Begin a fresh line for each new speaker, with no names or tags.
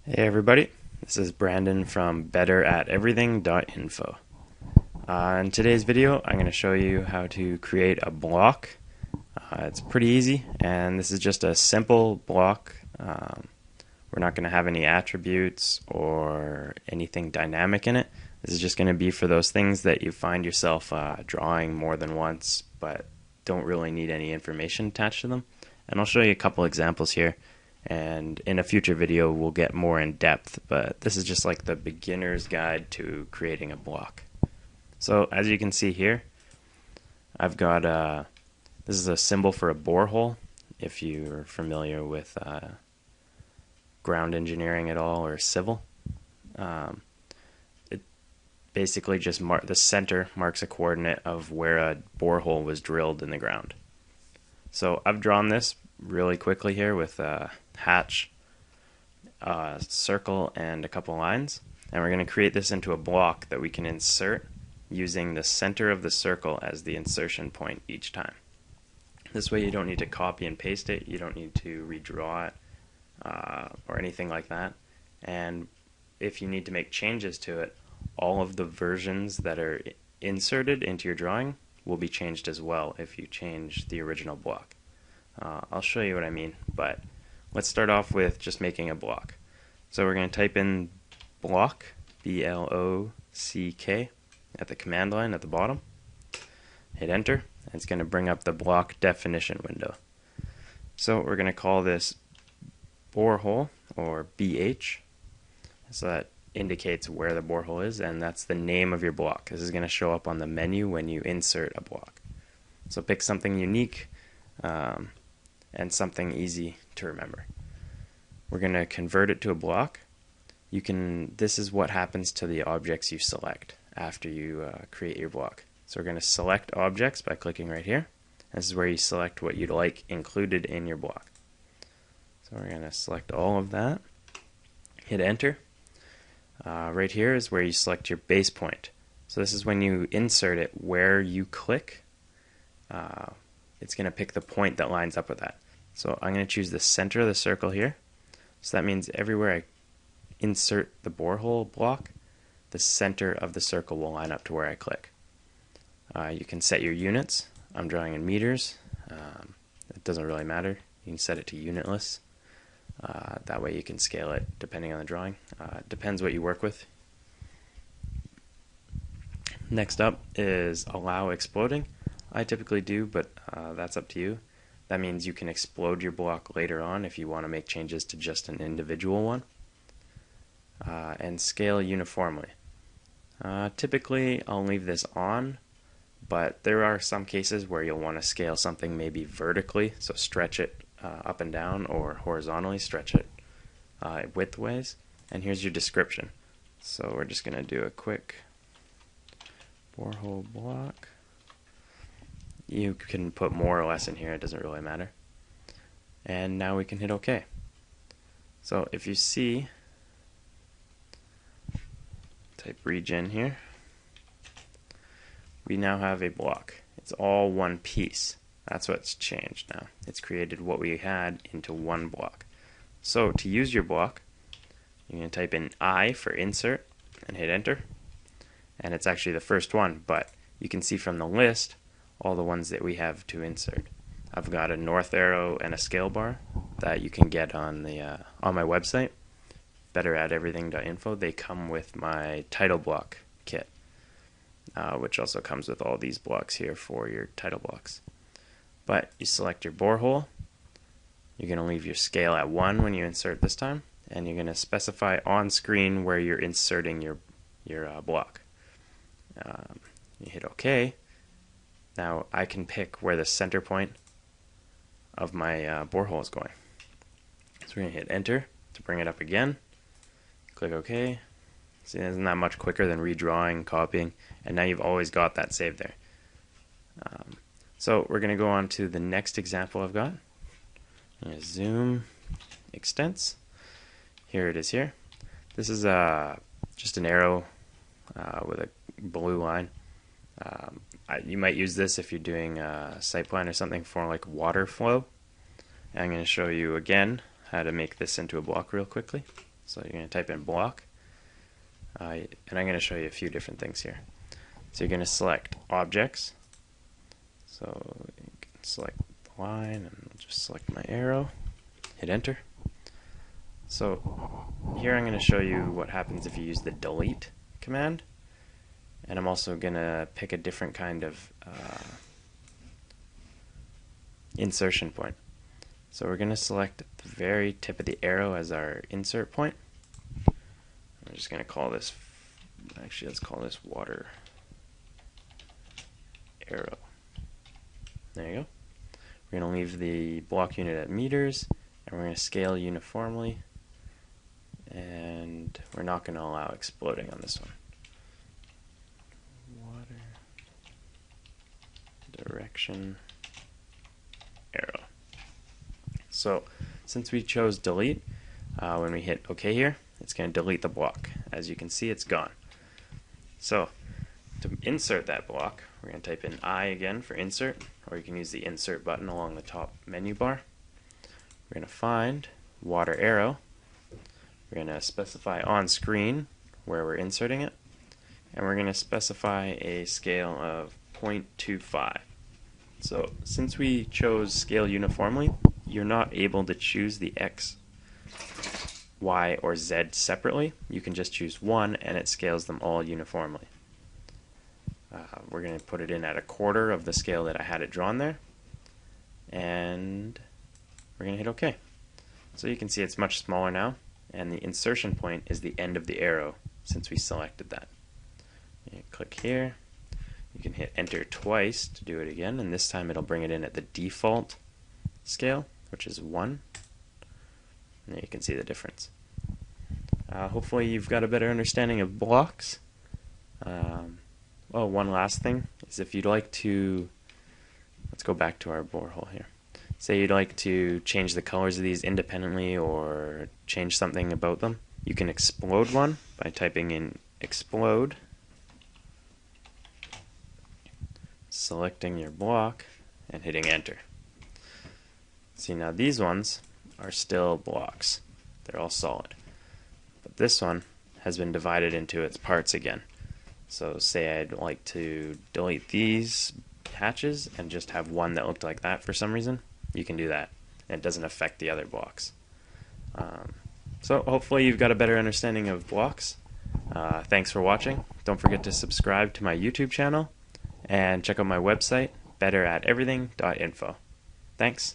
Hey everybody, this is Brandon from betterateverything.info. In today's video, I'm going to show you how to create a block. It's pretty easy, and this is just a simple block. We're not going to have any attributes or anything dynamic in it. This is just going to be for those things that you find yourself drawing more than once, but don't really need any information attached to them. And I'll show you a couple examples here. And in a future video we'll get more in depth, but this is just like the beginner's guide to creating a block. So as you can see here, I've got this is a symbol for a borehole. If you're familiar with ground engineering at all or civil, it basically just the center marks a coordinate of where a borehole was drilled in the ground. So I've drawn this really quickly here with a hatch, circle, and a couple lines, and we're going to create this into a block that we can insert using the center of the circle as the insertion point each time. This way you don't need to copy and paste it, you don't need to redraw it or anything like that, and if you need to make changes to it, all of the versions that are inserted into your drawing will be changed as well if you change the original block. I'll show you what I mean, but let's start off with just making a block. So we're going to type in block, B-L-O-C-K, at the command line at the bottom. Hit enter, and it's going to bring up the block definition window. So we're going to call this borehole, or BH, so that indicates where the borehole is, and that's the name of your block. This is going to show up on the menu when you insert a block. So pick something unique and something easy to remember. We're going to convert it to a block. This is what happens to the objects you select after you create your block. So we're going to select objects by clicking right here. This is where you select what you'd like included in your block. So we're going to select all of that. Hit enter. Right here is where you select your base point. So this is when you insert it, where you click, it's going to pick the point that lines up with that. So I'm going to choose the center of the circle here. So that means everywhere I insert the borehole block, the center of the circle will line up to where I click. You can set your units. I'm drawing in meters. It doesn't really matter. You can set it to unitless. That way you can scale it depending on the drawing. It depends what you work with. Next up is allow exploding. I typically do, but that's up to you. That means you can explode your block later on if you want to make changes to just an individual one. And scale uniformly. Typically I'll leave this on, but there are some cases where you'll want to scale something maybe vertically, so stretch it up and down, or horizontally stretch it widthways. And here's your description. So we're just going to do a quick borehole block. You can put more or less in here, it doesn't really matter. And now we can hit OK. So if you see, type regen here, we now have a block. It's all one piece. That's what's changed now. It's created what we had into one block. So to use your block, you're going to type in I for insert and hit enter. And it's actually the first one, but you can see from the list all the ones that we have to insert. I've got a north arrow and a scale bar that you can get on my website, betterateverything.info. They come with my title block kit, which also comes with all these blocks here for your title blocks. But you select your borehole. You're going to leave your scale at 1 when you insert this time, and you're going to specify on screen where you're inserting your block. You hit OK. Now I can pick where the center point of my borehole is going. So we're going to hit enter to bring it up again. Click OK. See, isn't that much quicker than redrawing, copying, and now you've always got that saved there. So we're going to go on to the next example I've got. I'm going to zoom, extents. Here it is here. This is just an arrow with a blue line. You might use this if you're doing a site plan or something for like water flow. And I'm going to show you again how to make this into a block real quickly. So you're going to type in block, and I'm going to show you a few different things here. So you're going to select objects. So you can select the line and just select my arrow, hit enter. So here I'm going to show you what happens if you use the delete command, and I'm also going to pick a different kind of insertion point. So we're going to select the very tip of the arrow as our insert point. I'm just going to call this, actually let's call this water arrow. There you go. We're going to leave the block unit at meters, and we're going to scale uniformly, and we're not going to allow exploding on this one. Water direction arrow. So since we chose delete, when we hit OK here, it's going to delete the block. As you can see, it's gone. So to insert that block, we're going to type in I again for insert, or you can use the insert button along the top menu bar. We're going to find water arrow. We're going to specify on screen where we're inserting it, and we're going to specify a scale of 0.25. So since we chose scale uniformly, you're not able to choose the X, Y, or Z separately. You can just choose one and it scales them all uniformly. We're going to put it in at 1/4 of the scale that I had it drawn there, and we're going to hit OK. So you can see it's much smaller now, and the insertion point is the end of the arrow since we selected that. You click here. You can hit enter twice to do it again, and this time it'll bring it in at the default scale, which is 1. And you can see the difference. Hopefully you've got a better understanding of blocks. Oh, one last thing is if you'd like to, let's go back to our borehole here. Say you'd like to change the colors of these independently or change something about them. You can explode one by typing in explode, selecting your block, and hitting enter. See, now these ones are still blocks. They're all solid. But this one has been divided into its parts again. So say I'd like to delete these hatches and just have one that looked like that for some reason, you can do that. And it doesn't affect the other blocks. So hopefully you've got a better understanding of blocks. Thanks for watching. Don't forget to subscribe to my YouTube channel and check out my website, betterateverything.info. Thanks.